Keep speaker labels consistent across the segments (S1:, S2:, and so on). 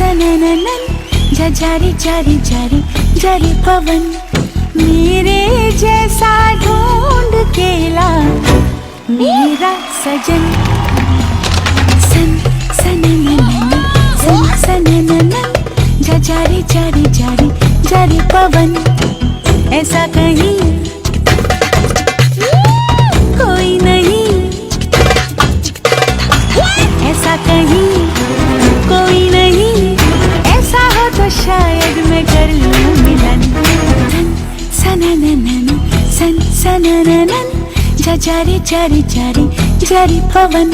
S1: सनननन जारी जारी जारी जारी पवन मेरे जैसा ढूंढ के ला मेरा सजन सन सनननन सन सनननन जारी जारी जारी जारी पवन ऐसा कहीं कोई नहीं ऐसा कहीं कोई नहीं ऐसा हो तो शायद मैं कर लूं मिलन सनननन सन सनननन जारी जारी जारी जारी पवन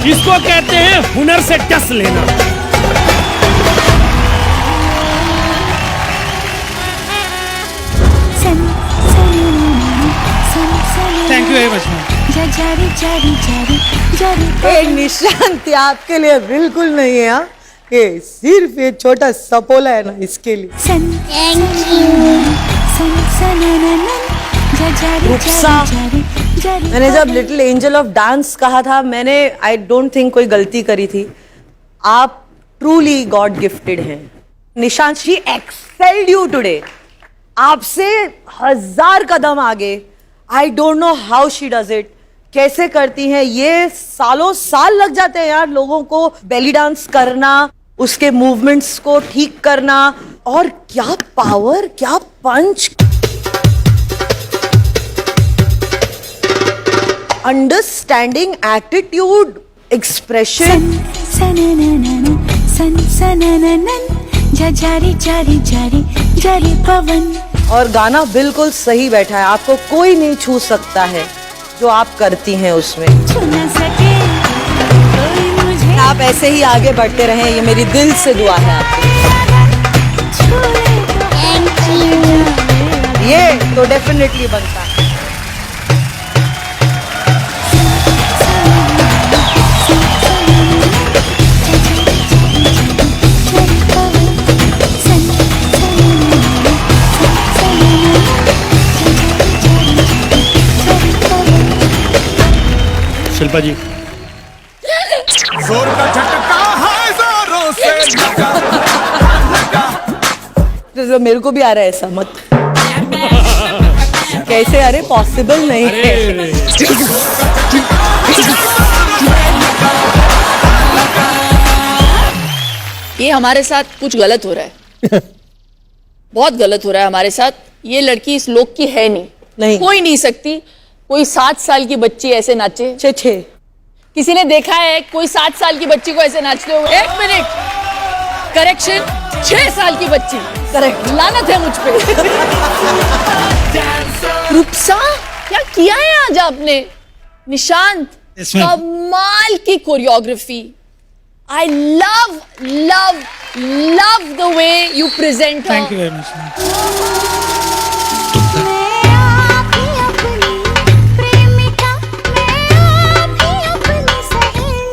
S2: इसको कहते हैं हुनर से टस लेना। Thank you very much.
S3: Nishant आपके लिए बिल्कुल नहीं है। ये सिर्फ ये छोटा सपोला है ना, इसके लिए। मैंने जब लिटिल एंजल ऑफ डांस कहा था, मैंने आई डोंट थिंक कोई गलती करी थी। आप ट्रूली गॉड गिफ्टेड हैं Nishant. She excelled you today. आपसे 1000 कदम आगे। I don't know how she does it. कैसे करती हैं ये? सालों साल लग जाते हैं यार लोगों को बेली डांस करना, उसके मूवमेंट्स को ठीक करना। और क्या पावर, क्या पंच, अंडरस्टैंडिंग, एटीट्यूड, एक्सप्रेशन।
S1: जारी जारी जारी जारी पवन।
S3: और गाना बिल्कुल सही बैठा है। आपको कोई नहीं छू सकता है जो आप करती हैं उसमें।
S1: छू न सके कोई मुझे।
S3: आप ऐसे ही आगे बढ़ते रहें, ये मेरी दिल से दुआ है आपकी। ये तो डेफिनेटली बनता है।
S2: शिल्पा जी,
S4: जोर का झटका है जोरों से
S3: तो मेरे को भी आ रहा है ऐसा मत। कैसे? अरे पॉसिबल नहीं है।
S5: ये हमारे साथ कुछ गलत हो रहा है। बहुत गलत हो रहा है हमारे साथ। ये लड़की इस लोक की है नहीं। कोई नहीं सकती कोई 7 साल की बच्ची ऐसे नाचे।
S3: छे
S5: किसी ने देखा है कोई 7 साल की बच्ची को ऐसे नाचते हुए? 1 मिनट, करेक्शन 6 साल की बच्ची। करेक्ट, लानत है मुझ पे। रूपसा, क्या किया है आज आपने? निशांत, कमाल की choreography. I love love love the way you present.
S2: Thank you very much.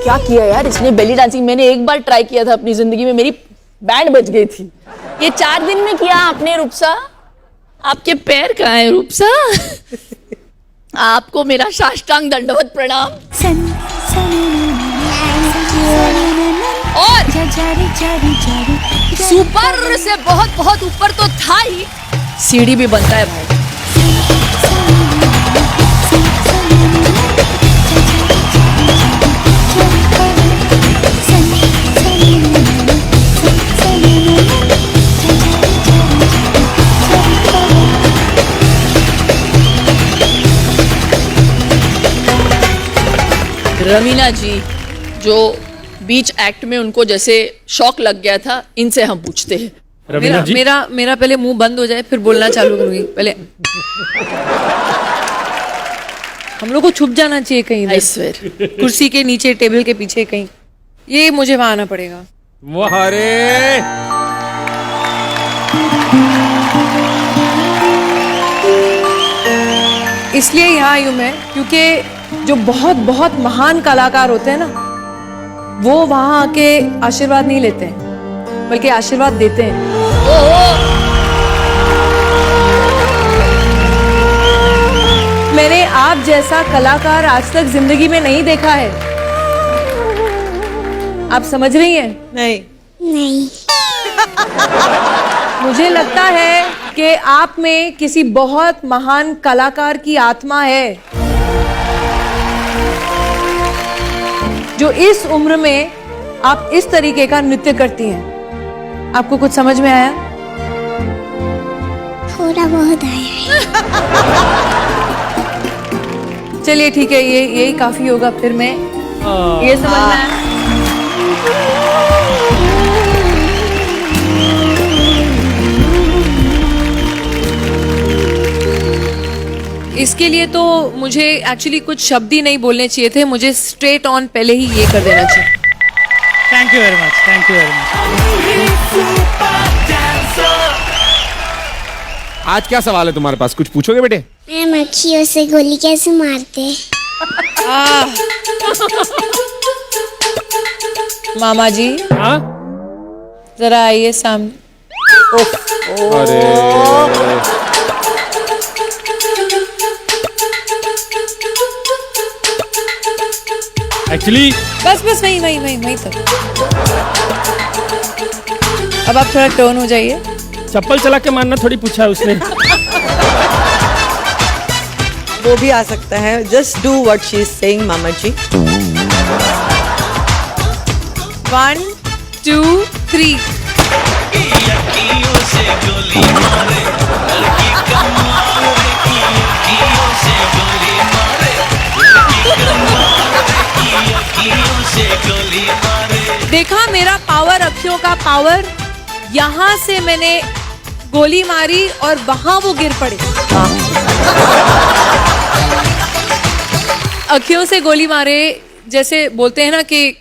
S5: क्या किया यार इसने बेली डांसिंग? मैंने एक बार ट्राई किया था अपनी जिंदगी में, मेरी बैंड बज गई थी। ये 4 दिन में किया आपने रूपसा? आपके पैर कहाँ है रूपसा? आपको मेरा साष्टांग दंडवत प्रणाम। और सुपर से बहुत बहुत ऊपर तो था ही, सीढ़ी भी बनता है भाई। रमीना जी जो बीच एक्ट में उनको जैसे शॉक लग गया था, इनसे हम पूछते हैं।
S2: रवीना जी,
S6: मेरा पहले मुंह बंद हो जाए फिर बोलना चालू करूंगी। पहले हम लोग को छुप जाना चाहिए कहीं
S5: I swear।
S6: कुर्सी के नीचे, टेबल के पीछे कहीं। ये मुझे वहां आना पड़ेगा।
S2: वाह रे।
S6: इसलिए यहाँ आई हूँ मैं, क्योंकि जो बहुत बहुत महान कलाकार होते हैं ना, वो वहां आके आशीर्वाद नहीं लेते हैं, बल्कि आशीर्वाद देते हैं। मैंने आप जैसा कलाकार आज तक जिंदगी में नहीं देखा है। आप समझ रही हैं?
S3: नहीं।
S6: मुझे लगता है कि आप में किसी बहुत महान कलाकार की आत्मा है, जो इस उम्र में आप इस तरीके का नृत्य करती हैं। आपको कुछ समझ में आया?
S7: थोड़ा बहुत आया।
S6: चलिए ठीक है, यही काफी होगा। फिर मैं ये समझना है। इसके लिए तो मुझे एक्चुअली कुछ शब्द ही नहीं बोलने चाहिए थे, मुझे स्ट्रेट ऑन पहले ही ये कर देना चाहिए।
S2: Thank you very much, thank you very much.
S4: आज क्या सवाल है तुम्हारे पास? कुछ पूछोगे बेटे?
S7: मैम अखियों से गोली कैसे मारते?
S6: मामा जी
S2: हाँ,
S6: जरा आइए सामने।
S4: अरे
S2: एक्चुअली
S6: बस वही तक। अब आप थोड़ा टर्न हो जाइए।
S2: चप्पल चला के मारना थोड़ी पूछा है उसने।
S3: वो भी आ सकता है। Just do what she is saying मामा जी।
S6: 1 2 3। देखा मेरा पावर, अखियों का पावर। यहां से मैंने गोली मारी और वहां वो गिर पड़े। अखियों से गोली मारे, जैसे बोलते हैं ना कि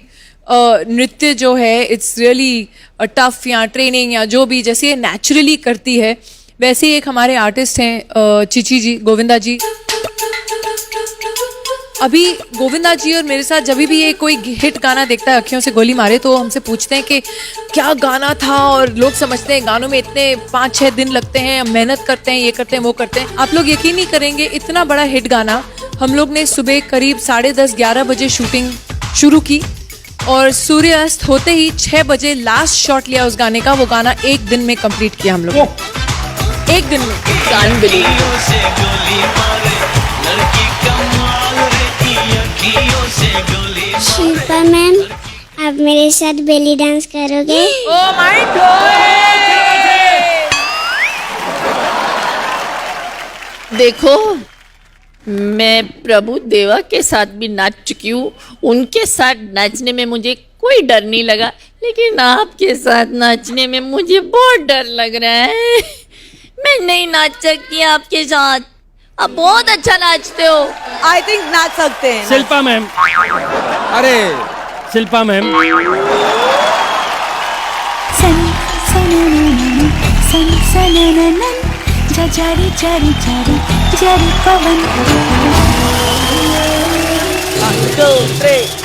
S6: नृत्य जो है इट्स रियली टफ, या ट्रेनिंग या जो भी, जैसे ये नेचुरली करती है, वैसे ही एक हमारे आर्टिस्ट हैं चिची जी, गोविंदा जी। अभी गोविंदा जी और मेरे साथ जब भी ये कोई हिट गाना देखता है अखियों से गोली मारे, तो हमसे पूछते हैं कि क्या गाना था, और लोग समझते हैं गानों में इतने 5-6 दिन लगते हैं, मेहनत करते हैं, ये करते हैं वो करते हैं। आप लोग यकीन नहीं करेंगे, इतना बड़ा हिट गाना हम लोग ने सुबह करीब 10:30-11 बजे शूटिंग शुरू की, और सूर्यास्त होते ही 6 बजे लास्ट शॉट लिया उस गाने का। वो गाना 1 दिन में कंप्लीट किया हम लोग, 1 दिन में।
S7: शिल्पा मैम, आप मेरे साथ बेली डांस करोगे?
S6: Oh my God!
S5: देखो, मैं प्रभु देवा के साथ भी नाच चुकी हूँ, उनके साथ नाचने में मुझे कोई डर नहीं लगा।
S8: लेकिन आपके साथ नाचने में मुझे बहुत डर लग रहा है। मैं नहीं नाच सकती आपके साथ। आप बहुत अच्छा नाचते हो।
S3: आई थिंक नाच सकते हैं।
S2: शिल्पा मैम,
S4: अरे
S2: शिल्पा मैम,
S1: सन सननननन, सन सनननन, जारी जारी जारी जारी पवन।
S3: 1 2 3